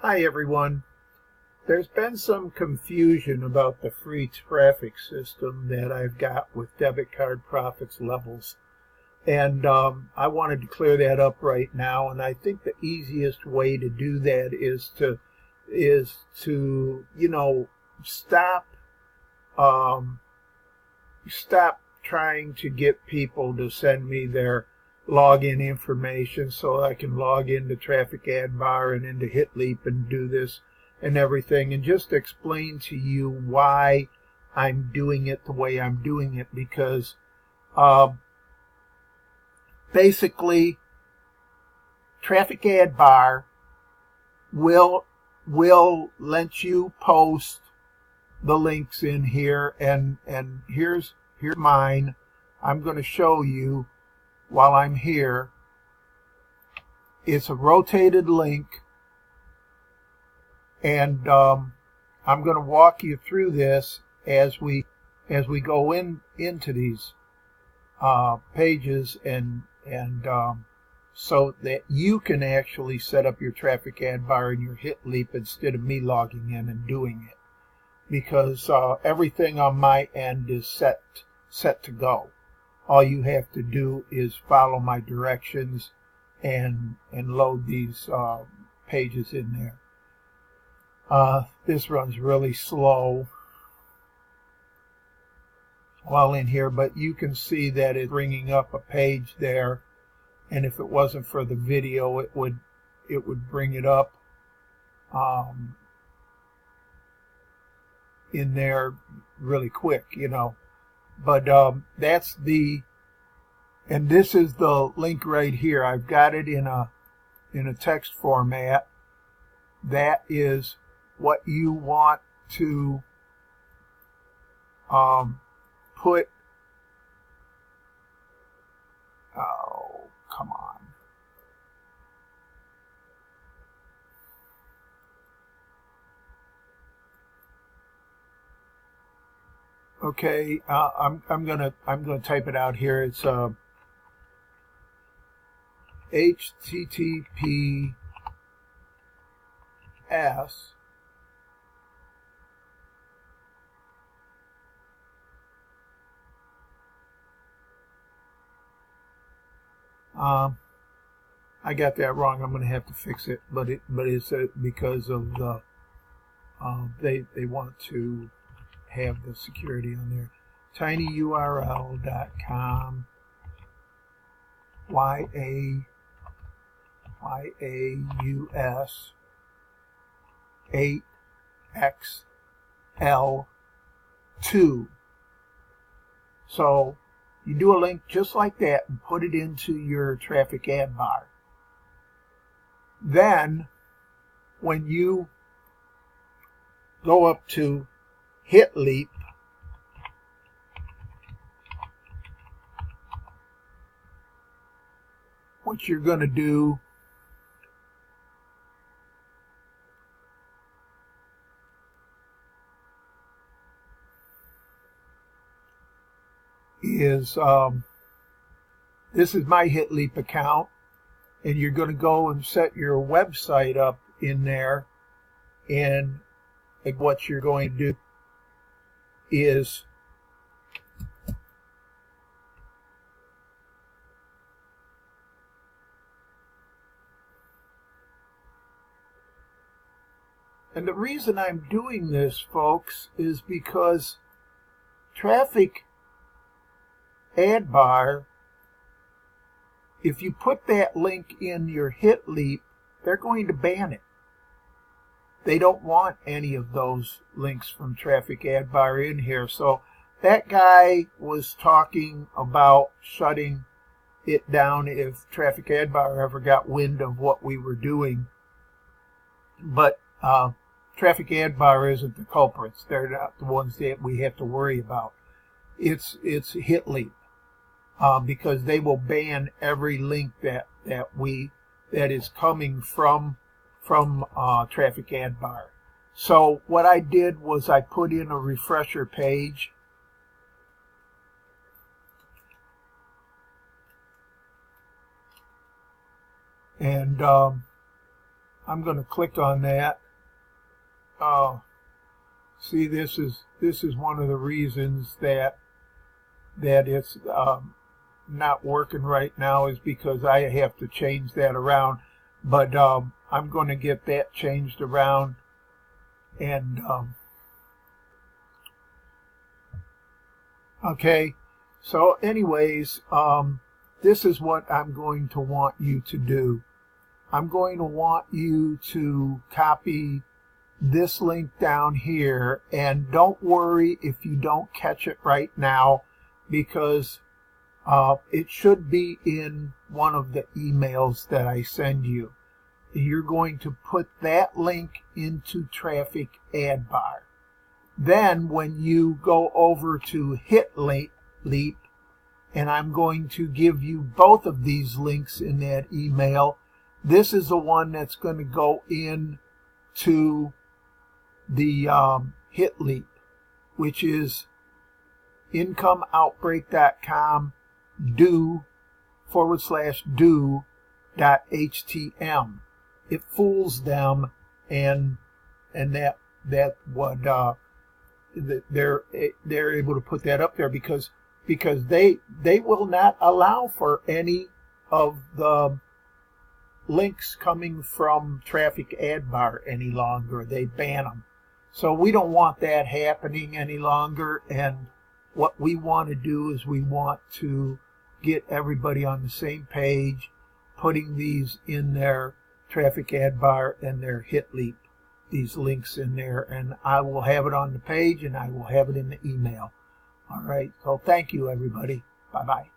Hi everyone. There's been some confusion about the free traffic system that I've got with debit card profits levels. And I wanted to clear that up right now. And I think the easiest way to do that is to stop stop trying to get people to send me their login information so I can log into Traffic Ad Bar and into HitLeap and do this and everything, and just explain to you why I'm doing it the way I'm doing it, because basically Traffic Ad Bar will let you post the links in here, and here's mine. I'm going to show you while I'm here. It's a rotated link, and I'm going to walk you through this as we go into these pages, and so that you can actually set up your Traffic Ad Bar in your HitLeap instead of me logging in and doing it, because everything on my end is set to go. All you have to do is follow my directions and load these pages in there. This runs really slow while in here, but you can see that it's bringing up a page there, and if it wasn't for the video, it would bring it up in there really quick, But that's and this is the link right here. I've got it in a text format. That is what you want to put. Oh, come on. Okay, I'm gonna type it out here. It's HTTPS I got that wrong. I'm going to have to fix it, but it's because of the they want to have the security on there. tinyurl.com YAUS 8XL2. So you do a link just like that and put it into your Traffic Ad Bar. Then when you go up to HitLeap, what you're going to do is this is my HitLeap account, and you're going to go and set your website up in there, and what you're going to do is and the reason I'm doing this, folks, is because Traffic Ad Bar, if you put that link in your HitLeap, they're going to ban it. They don't want any of those links from Traffic Ad Bar in here. So that guy was talking about shutting it down if Traffic Ad Bar ever got wind of what we were doing. But Traffic Ad Bar isn't the culprits. They're not the ones that we have to worry about. It's HitLeap, because they will ban every link that is coming from Traffic Ad Bar. So what I did was I put in a refresher page, and I'm going to click on that. See, this is one of the reasons that it's not working right now, is because I have to change that around. But I'm going to get that changed around. And okay, so anyways, this is what I'm going to want you to do. I'm going to want you to copy this link down here, and don't worry if you don't catch it right now, because it should be in one of the emails that I send you. You're going to put that link into Traffic Ad Bar. Then when you go over to HitLeap, and I'm going to give you both of these links in that email, this is the one that's going to go in to the HitLeap, which is incomeoutbreak.com do/do.htm. It fools them, and that would they're able to put that up there because they will not allow for any of the links coming from Traffic Ad Bar any longer. They ban them. So we don't want that happening any longer, and what we want to do is we want to get everybody on the same page, putting these in their Traffic Ad Bar and their HitLeap, these links in there, and I will have it on the page and I will have it in the email. All right, so thank you, everybody. Bye-bye.